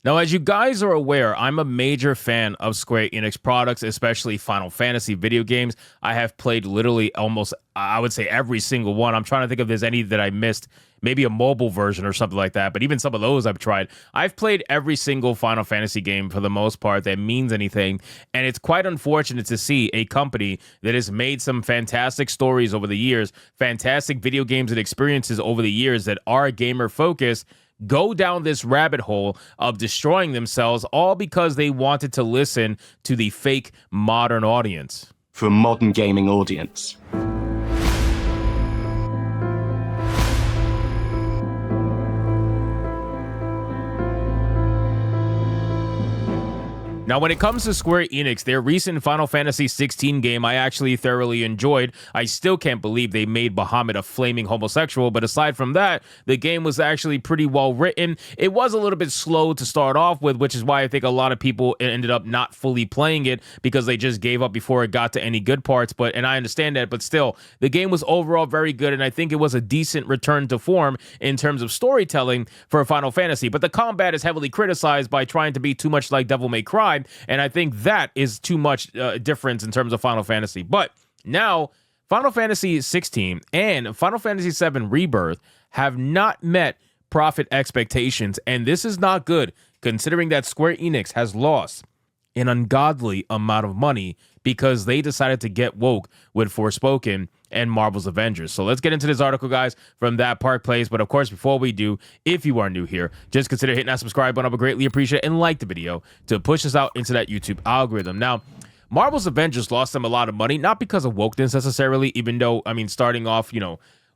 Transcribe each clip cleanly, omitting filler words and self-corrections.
Now, as you guys are aware, I'm a major fan of Square Enix products, especially Final Fantasy video games. I have played literally almost, I would say, every single one. I'm trying to think if there's any that I missed, maybe a mobile version or something like that. But even some of those I've tried. I've played every single Final Fantasy game for the most part that means anything. And it's quite unfortunate to see a company that has made some fantastic stories over the years, fantastic video games and experiences over the years that are gamer focused, go down this rabbit hole of destroying themselves, all because they wanted to listen to the fake modern audience. For a modern gaming audience. Now, when it comes to Square Enix, their recent Final Fantasy 16 game I actually thoroughly enjoyed. I still can't believe they made Bahamut a flaming homosexual, but aside from that, the game was actually pretty well written. It was a little bit slow to start off with, which is why I think a lot of people ended up not fully playing it because they just gave up before it got to any good parts. And I understand that, but still, the game was overall very good, and I think it was a decent return to form in terms of storytelling for Final Fantasy. But the combat is heavily criticized by trying to be too much like Devil May Cry, and I think that is too much difference in terms of Final Fantasy. But now, Final Fantasy 16 and Final Fantasy 7 Rebirth have not met profit expectations, and this is not good considering that Square Enix has lost an ungodly amount of money because they decided to get woke with Forspoken and Marvel's Avengers. So let's get into this article, guys, from That Park Place. But of course, before we do, if you are new here, just consider hitting that subscribe button. I would greatly appreciate it, and like the video to push us out into that YouTube algorithm. Now, Marvel's Avengers lost them a lot of money, not because of wokeness necessarily, even though, I mean, starting off,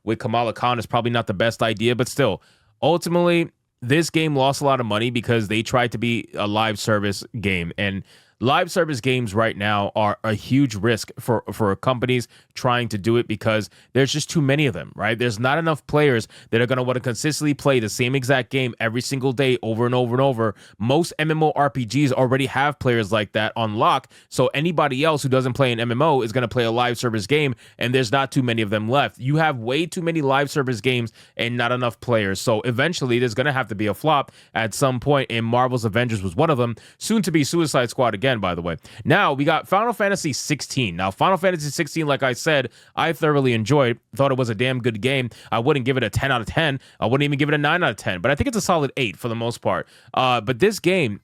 with Kamala Khan is probably not the best idea, but still, ultimately, this game lost a lot of money because they tried to be a live service game, and live service games right now are a huge risk for companies trying to do it because there's just too many of them, right? There's not enough players that are going to want to consistently play the same exact game every single day over and over and over. Most MMORPGs already have players like that on lock, so anybody else who doesn't play an MMO is going to play a live service game, and there's not too many of them left. You have way too many live service games and not enough players, so eventually there's going to have to be a flop at some point, and Marvel's Avengers was one of them, soon to be Suicide Squad again, by the way. Now, we got Final Fantasy 16. Now, Final Fantasy 16, like I said, I thoroughly enjoyed. Thought it was a damn good game. I wouldn't give it a 10 out of 10. I wouldn't even give it a 9 out of 10. But I think it's a solid 8 for the most part. But this game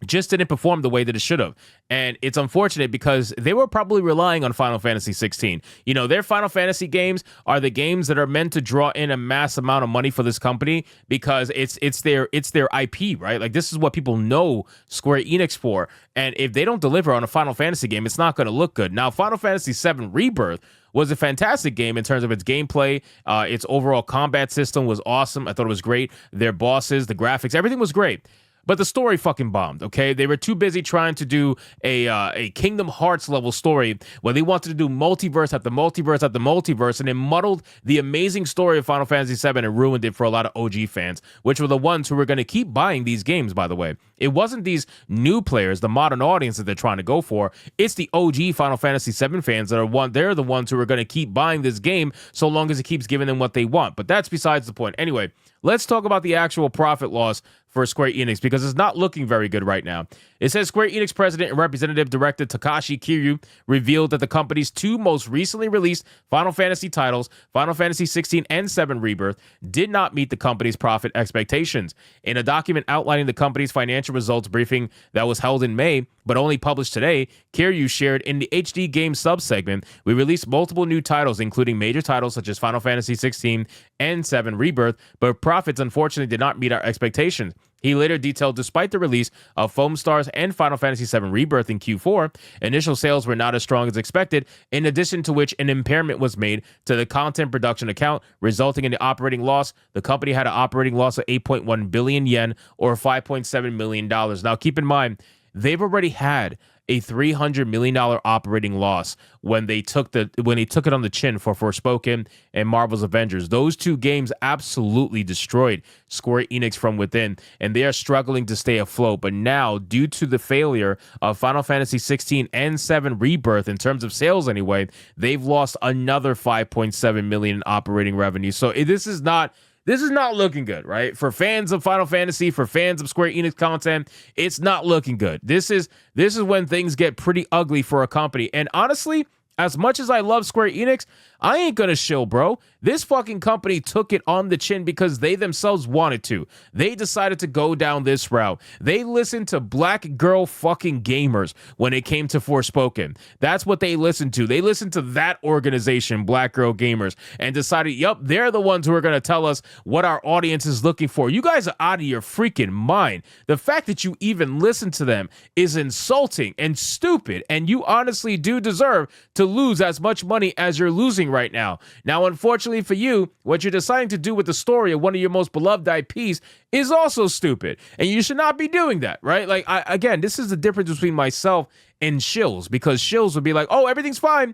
just didn't perform the way that it should have. And it's unfortunate because they were probably relying on Final Fantasy 16. Their Final Fantasy games are the games that are meant to draw in a mass amount of money for this company because it's their IP, right? Like, this is what people know Square Enix for. And if they don't deliver on a Final Fantasy game, it's not going to look good. Now, Final Fantasy 7 Rebirth was a fantastic game in terms of its gameplay. Its overall combat system was awesome. I thought it was great. Their bosses, the graphics, everything was great. But the story fucking bombed, okay? They were too busy trying to do a Kingdom Hearts level story where they wanted to do multiverse after multiverse after multiverse, and it muddled the amazing story of Final Fantasy VII and ruined it for a lot of OG fans, which were the ones who were going to keep buying these games, by the way. It wasn't these new players, the modern audience that they're trying to go for. It's the OG Final Fantasy VII fans they're the ones who are going to keep buying this game so long as it keeps giving them what they want. But that's besides the point. Anyway, let's talk about the actual profit loss for Square Enix because it's not looking very good right now. It says Square Enix president and representative director Takashi Kiryu revealed that the company's two most recently released Final Fantasy titles, Final Fantasy 16 and 7 Rebirth, did not meet the company's profit expectations. In a document outlining the company's financial results briefing that was held in May, but only published today, Kiryu shared in the HD game subsegment, we released multiple new titles, including major titles such as Final Fantasy 16 and 7 Rebirth, but profits unfortunately did not meet our expectations. He later detailed, despite the release of Foam Stars and Final Fantasy VII Rebirth in Q4, initial sales were not as strong as expected, in addition to which an impairment was made to the content production account, resulting in the operating loss. The company had an operating loss of 8.1 billion yen, or $5.7 million. Now, keep in mind, they've already had a $300 million operating loss when they took it on the chin for Forspoken and Marvel's Avengers. Those two games absolutely destroyed Square Enix from within, and they are struggling to stay afloat. But now, due to the failure of Final Fantasy 16 and 7 Rebirth, in terms of sales anyway, they've lost another $5.7 million in operating revenue. So this is not this is not looking good, right? For fans of Final Fantasy, for fans of Square Enix content, it's not looking good. This is when things get pretty ugly for a company. And honestly, as much as I love Square Enix, I ain't gonna shill, bro. This fucking company took it on the chin because they themselves wanted to. They decided to go down this route. They listened to black girl fucking gamers when it came to Forspoken. That's what they listened to. They listened to that organization, Black Girl Gamers, and decided, yup, they're the ones who are gonna tell us what our audience is looking for. You guys are out of your freaking mind. The fact that you even listen to them is insulting and stupid, and you honestly do deserve to lose as much money as you're losing right now. Now, unfortunately for you, what you're deciding to do with the story of one of your most beloved IPs is also stupid, and you should not be doing that, right? Like, again, this is the difference between myself and shills, because shills would be like, oh, everything's fine,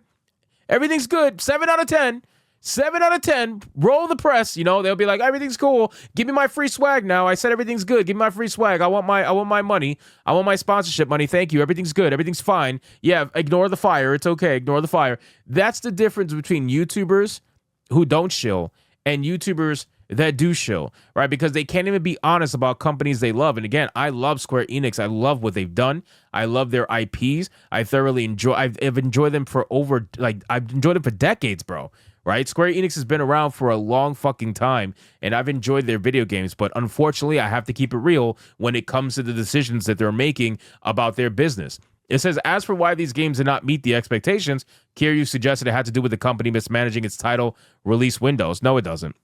everything's good, 7 out of 10. 7 out of 10, roll the press, you know, they'll be like, everything's cool, give me my free swag now, I said everything's good, give me my free swag, I want my money, I want my sponsorship money, thank you, everything's good, everything's fine, yeah, ignore the fire, it's okay, ignore the fire. That's the difference between YouTubers who don't shill and YouTubers that do shill, right? Because they can't even be honest about companies they love. And again, I love Square Enix. I love what they've done. I love their IPs. I thoroughly enjoy. I've enjoyed them for I've enjoyed them for decades, bro. Right? Square Enix has been around for a long fucking time, and I've enjoyed their video games. But unfortunately, I have to keep it real when it comes to the decisions that they're making about their business. It says, as for why these games did not meet the expectations, Kiryu suggested it had to do with the company mismanaging its title release windows. No, it doesn't.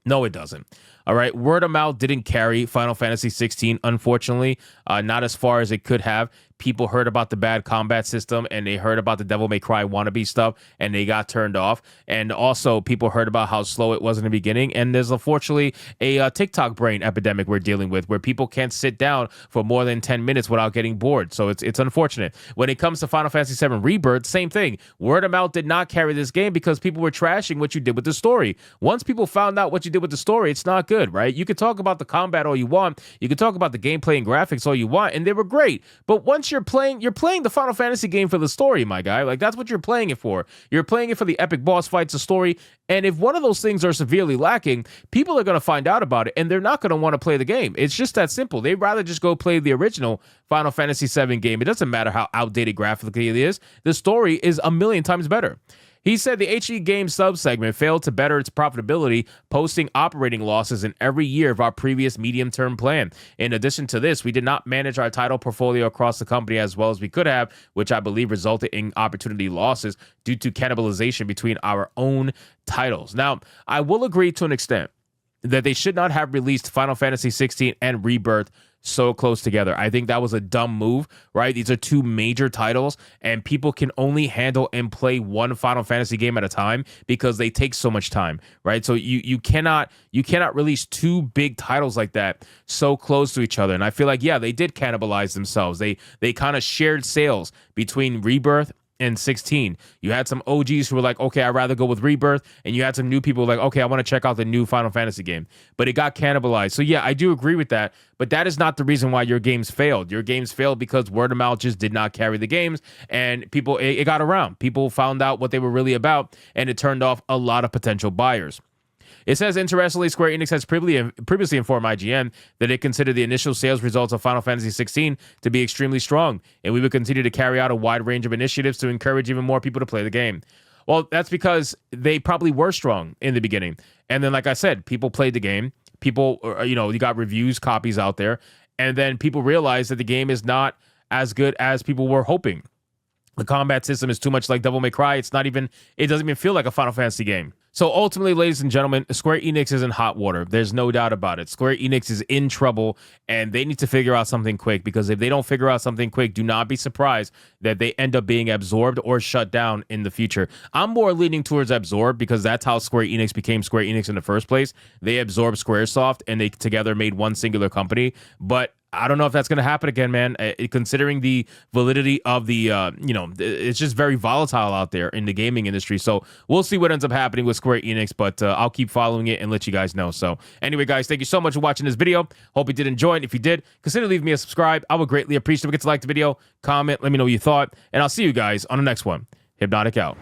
No, it doesn't. All right. Word of mouth didn't carry Final Fantasy 16, unfortunately, not as far as it could have. People heard about the bad combat system, and they heard about the Devil May Cry wannabe stuff, and they got turned off. And also, people heard about how slow it was in the beginning. And there's unfortunately a TikTok brain epidemic we're dealing with, where people can't sit down for more than 10 minutes without getting bored. So it's unfortunate. When it comes to Final Fantasy VII Rebirth, same thing. Word of mouth did not carry this game because people were trashing what you did with the story. Once people found out what you did with the story, it's not good, right? You could talk about the combat all you want. You could talk about the gameplay and graphics all you want, and they were great. But once you're playing the Final Fantasy game for the story, my guy. Like, that's what you're playing it for. You're playing it for the epic boss fights, the story. And if one of those things are severely lacking, people are going to find out about it, and they're not going to want to play the game. It's just that simple. They'd rather just go play the original Final Fantasy VII game. It doesn't matter how outdated graphically it is. The story is a million times better. He said the HD game subsegment failed to better its profitability, posting operating losses in every year of our previous medium-term plan. In addition to this, we did not manage our title portfolio across the company as well as we could have, which I believe resulted in opportunity losses due to cannibalization between our own titles. Now, I will agree to an extent that they should not have released Final Fantasy 16 and Rebirth so close together. I think that was a dumb move, right? These are two major titles, and people can only handle and play one Final Fantasy game at a time because they take so much time, right? So you cannot release two big titles like that so close to each other. And I feel like, yeah, they did cannibalize themselves. They kind of shared sales between Rebirth and 16. You had some OGs who were like, okay, I'd rather go with Rebirth, and you had some new people like, okay, I want to check out the new Final Fantasy game, but it got cannibalized. So yeah, I do agree with that, but that is not the reason why your games failed. Your games failed because word of mouth just did not carry the games, and it got around. People found out what they were really about, and it turned off a lot of potential buyers. It says, interestingly, Square Enix has previously informed IGN that it considered the initial sales results of Final Fantasy XVI to be extremely strong, and we would continue to carry out a wide range of initiatives to encourage even more people to play the game. Well, that's because they probably were strong in the beginning. And then, like I said, people played the game. People, you got reviews, copies out there, and then people realized that the game is not as good as people were hoping. The combat system is too much like Devil May Cry. It doesn't even feel like a Final Fantasy game. So ultimately, ladies and gentlemen, Square Enix is in hot water. There's no doubt about it. Square Enix is in trouble, and they need to figure out something quick, because if they don't figure out something quick, do not be surprised that they end up being absorbed or shut down in the future. I'm more leaning towards absorbed, because that's how Square Enix became Square Enix in the first place. They absorbed Squaresoft, and they together made one singular company. But I don't know if that's going to happen again, man. Considering the validity of the, it's just very volatile out there in the gaming industry. So we'll see what ends up happening with Square Enix, but I'll keep following it and let you guys know. So anyway, guys, thank you so much for watching this video. Hope you did enjoy it. If you did, consider leaving me a subscribe. I would greatly appreciate it. Get to like the video, comment, let me know what you thought, and I'll see you guys on the next one. Hypnotic out.